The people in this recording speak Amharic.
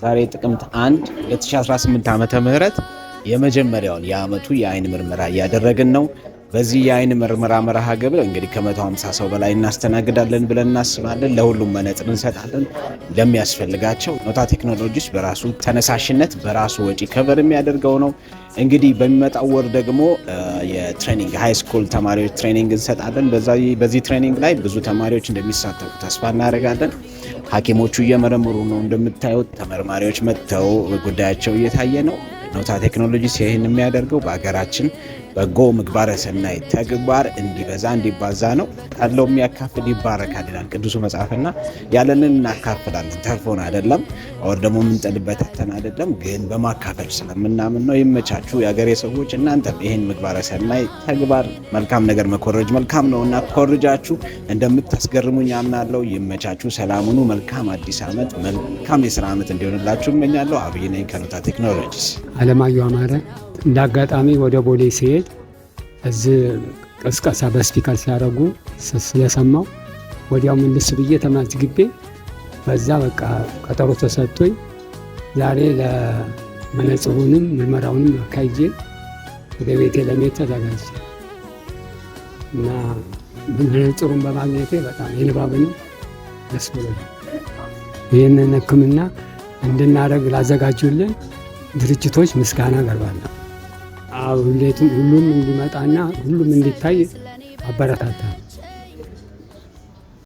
ዛሬ ጥቅምት 1 2018 ዓመተ ምህረት የመጀመሪያውን የዓመቱ የአይን ምርመራ እያደረግን ነው። በዚህ የአይን ምርመራ መርሃ ግብር እንግዲህ ከ150 ሰው በላይ እናስተናግዳለን ብለን እናስባለን። ለሁሉም መነጽር እንሰጣለን ለሚያስፈልጋቸው። ኖታ ቴክኖሎጂስ በራሱ ተነሳሽነት በራሱ ወጪ ከቨር የሚያደርገው ነው። እንግዲህ በሚመጣው ወር ደግሞ የትሬኒንግ ሃይ ስኩል ተማሪዎች ትሬኒንግ እንሰጣለን። በዚህ ትሬኒንግ ላይ ብዙ ተማሪዎች እንደሚሳተፉ ተስፋ እናደርጋለን። ሐኪሞቹ እየመረመሩ ነው። እንደምታዩት ተመርማሪዎች መጥተው ጉዳያቸው እየታየ ነው። ኖታ ቴክኖሎጂስ ይህን የሚያደርገው በሀገራችን በጎ ምግባረ ሰናይ ተግባር እንዲበዛ እንዲባዛ ነው። ካለው የሚያካፍል ይባረካል ይላል ቅዱሱ መጽሐፍና ያለንን እናካፍላለን። ተርፎን አይደለም፣ ወር ደግሞ የምንጠልበት አተን አይደለም፣ ግን በማካፈል ስለምናምን ነው። ይመቻችሁ የሀገሬ ሰዎች። እናንተም ይህን ምግባረ ሰናይ ተግባር መልካም ነገር መኮረጅ መልካም ነው እና ኮርጃችሁ እንደምታስገርሙኝ አምናለሁ። ይመቻችሁ፣ ሰላሙኑ። መልካም አዲስ ዓመት፣ መልካም የስራ ዓመት እንዲሆንላችሁ እመኛለሁ። አብይ ነኝ ከኖታ ቴክኖሎጂስ። አለማየሁ አማረ። እንደ አጋጣሚ ወደ ቦሌ ሲሄድ እዚህ ቅስቀሳ በስፒከር ሲያደርጉ ስለሰማው ወዲያው ምልስ ብዬ ተመዝግቤ በዛ በቃ ቀጠሮ ተሰጥቶኝ ዛሬ ለመነጽሩንም ምርመራውንም አካይጄ ወደ ቤቴ ለመሄድ ተዘጋጅ እና መነጽሩን በማግኘቴ በጣም የንባብን ደስ ብሎኛል። ይህንን ሕክምና እንድናደርግ ላዘጋጁልን ድርጅቶች ምስጋና አቀርባለሁ። ሁሉም እንዲመጣና ሁሉም እንዲታይ አበረታታል።